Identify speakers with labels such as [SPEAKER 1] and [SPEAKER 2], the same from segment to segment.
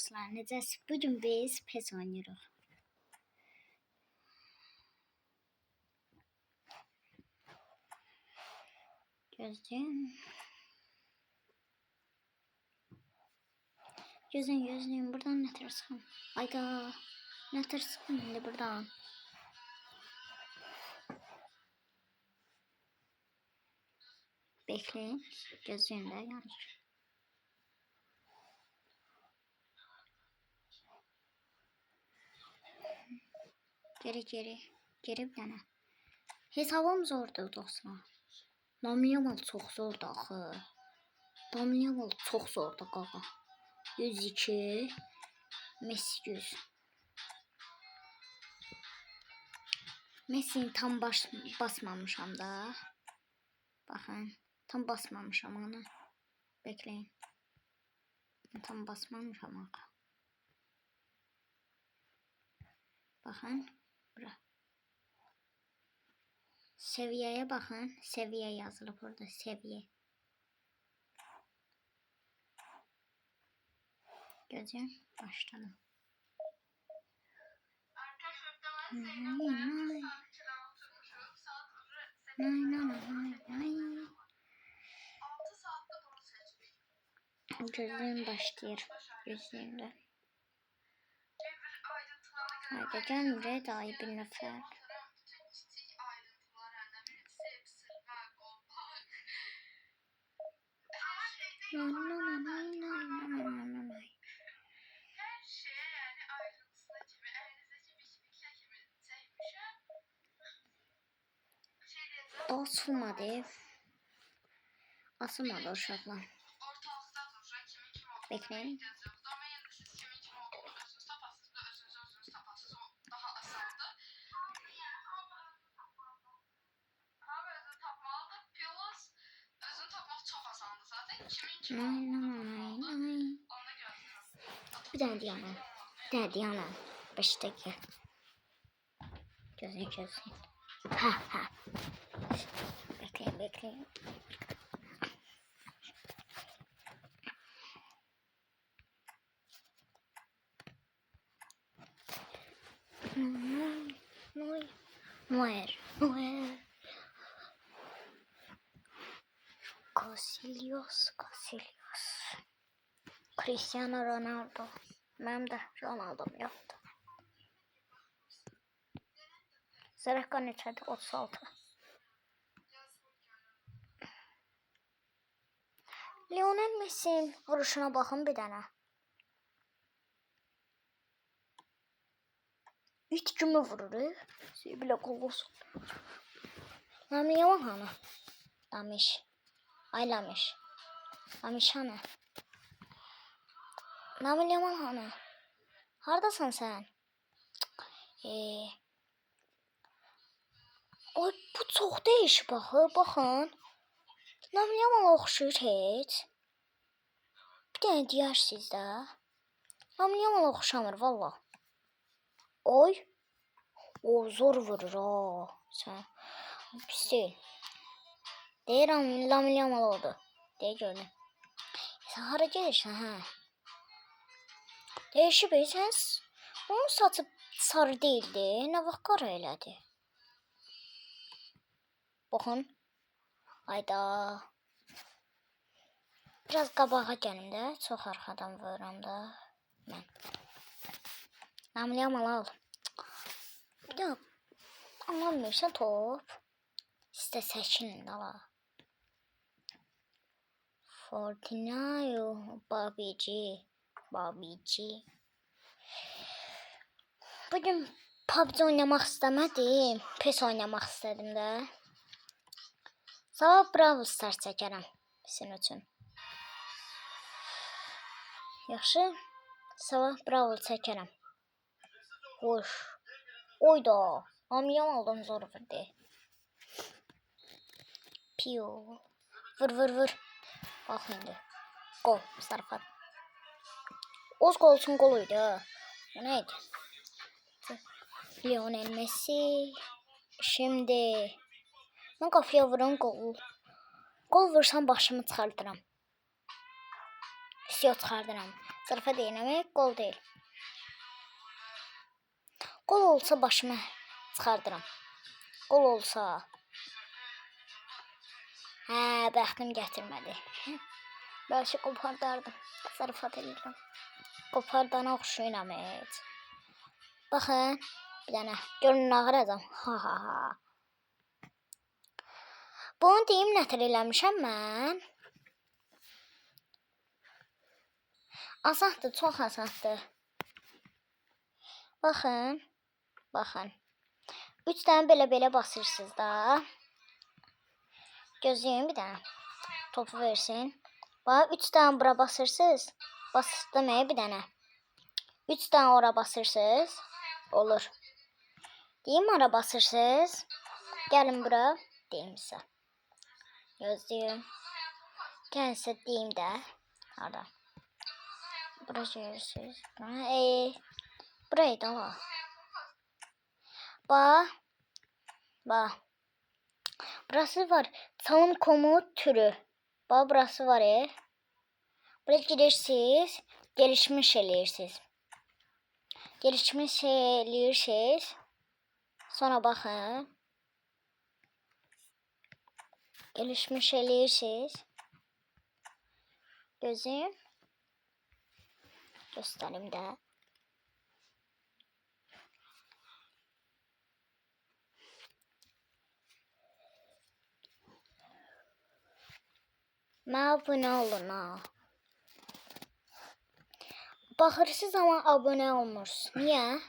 [SPEAKER 1] dostlar, necəsiz? Bugün biz PES oynayırıq. Gözləyin. Gözləyin. Buradan nə tırsam? Ayda. Nə tırsam indi buradan? Bekləyin. Gözləyin də yanır. Geri bir dənə. Hesabım zordur dostlar. Namliyamal çox zordur axı. Namliyamal çox zordur qaqa. 102 Messi 100. Messi'ni tam basmamışam da. Baxın, tam basmamışam onu. Bekləyin. Tam basmamışam axı. Baxın, bura. Seviyeye bakın. Seviye yazılıb burada. Seviye. Gözüm başladım. Gözüm başlayır. Gözümde. Haydi canım red ay bir nefer. Asılmadı. Asılmadı uşaqlar. Bekleyin. Bir tane Diana. 5 dakika. Gözün. Ha. Bekleyin. Muer. Casillas. Cristiano Ronaldo. Benim de Ronaldo'm yoktu. Zeraka neçədir? 36. Lionel Messi vuruşuna bakın bir dənə. İt kimi vurur. Belə qol olsun. Lamine Yamal hanı? Lamiş hanı? Lamine Yamal hanı? Hardasan sen? Ay bu çox değişik baxın. Lamine Yamal oxşuyur heç. Bir dənə deyirsiniz də. Lamine Yamal oxşamır valla. Oy. O zor vurur ha. Sen pis deyil. Deyirəm Lamine Yamal oldu. Deyə gördüm. Sen hara gedirsən hə? Değişib sən. Onun saçı sarı değildi. Nə vaxt qara elədi? Baxın. Ayda. Biraz qabağa gəlim də. Çox arxadan vururam da. Mən. Lamine Yamal al. Bir də anlamıyorsan top. İşte seçin ala. Fortnite Babici. Bugün PUBG oynamaq istəmədim. PES oynamaq istədim də. Sabah Brawl Stars çəkərəm sizin üçün. Yaxşı. Sabah Brawl çəkərəm. Hoş. Oyda. Amiyam aldım zor vurdu. Piyo. Vur. Bak şimdi. Gol. Sarfat. Oz golsun goluydu. O neydi? Lionel Messi. Şimdi. Ben kafaya vuran gol. Gol vursam başımı çıxardıram. Siyo çıxardıram. Zarafat eləmək qol deyil. Qol olsa başıma çıxardıram. Qol olsa. Hə, bəxtim gətirmədi. Bəlkə qopardardım. Zarafat edirəm. Qopardana oxşuyuram heç. Baxın, bir dənə. Görün ağır adam. Ha ha ha. Bunu deyim nətər eləmişəm mən. Asandır, çox asandır. Baxın. Baxın. 3 dənə belə basırsınız da. Gözləyin bir dənə. Topu versin. Bax 3 dənə bura basırsınız. Bastım bir dənə. 3 dənə ora basırsınız. Olur. Deyim ora basırsınız. Gəlin bura. Deyim sizə. Gözləyim. Gəlin sizə deyim də. Harada. Bura gelirsiniz. Burayı da var. Bax. Bax. Burası var. Çalım komut türü. Bax burası var. Buraya girirsiniz. Gelişmiş eləyirsiniz. Gelişmiş eləyirsiniz. Sonra baxın. Gelişmiş eləyirsiniz. Gözüm. Göstərim də. Mən abunə olun ha. Baxırsınız ama abunə olmursuz. Niyə?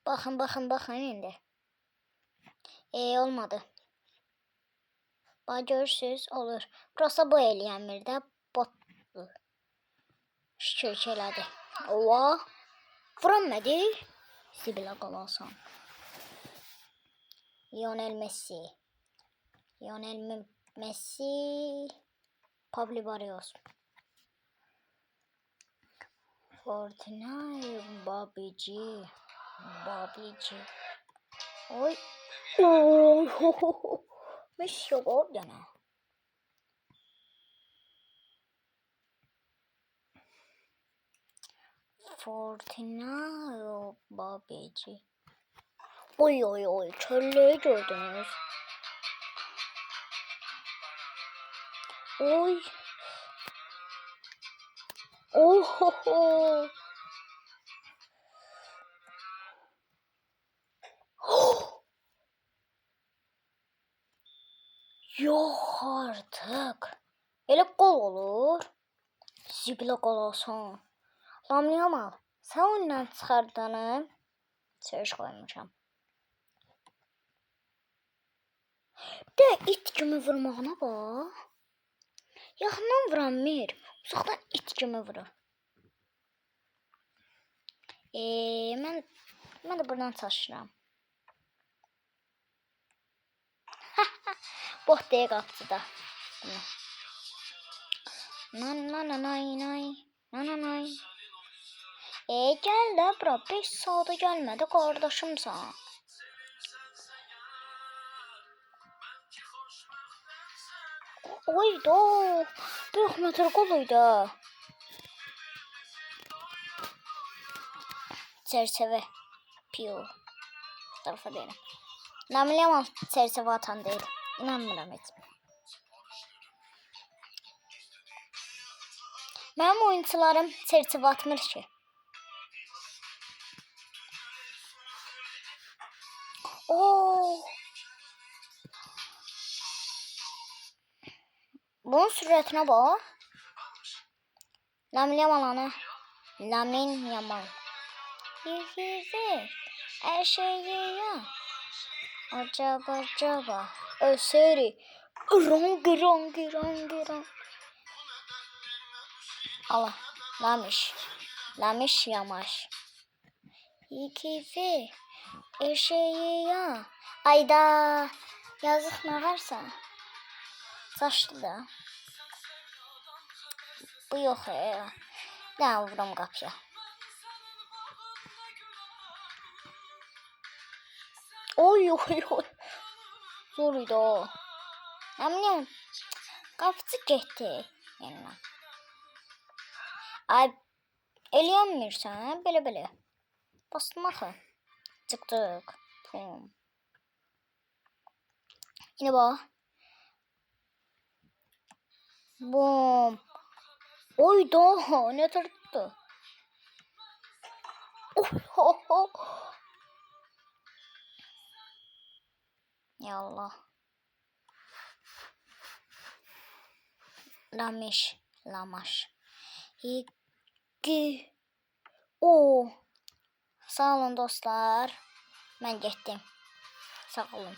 [SPEAKER 1] Baxın indi. Olmadı. Bax görürsünüz, olur. Burası bu eləyənmir də, botdur. Şükür elədi. Oha. Vuram nədir? Zibilə qalasan. Lionel Messi. Lionel Messi. Pablo Barrios. Fortnite Babici. Babici. Oy. Oh. Messi yok yana. Fortnite Babici. Oy. Çölleri gördünüz. Oy. Ohoho. Yok artık. Elə qol olur. Zibilə qalasan. Lamlayamal. Sən ondan çıxardanı söz qoymuşam. De it kimi vurmağına bax. Yaxından vuramır. Uzaqdan it kimi vurur. Mən də buradan çalışıram. Bot deyə qapdı da. Nananay. Gəl də bura 5 saata gəlmədi qardaşımsan. Oy da. 40 metr qoluydu. Çerçeve. Piyo. Tarafa deyirəm. Namilyamal çerçeve atan deyil. İnanmıram heç. Mənim oyuncularım çerçeve atmır ki. Bunun sürətine bak. Lamin Yamal. Lamin Yamal. Her şeyi ya. Acaba. Öseri. Rong. Allah. Lamiş Yamaş. İkizi. Eşeği ya. Ayda. Yazık ne varsa. Saçlı da. Bu yok ya. Ne vuram kapıya. Oy. Zoruydu o. Nə bilim, qapıcı getdi. Yəni. Ay, eləyəmirsən, belə. Bastım axı. Çıqdıq. Pum. Yine bax. Bum. Oy da, ne tuttu? Oh. Ya Allah. Lamaş. İki. O. Sağ olun dostlar. Mən getdim. Sağ olun.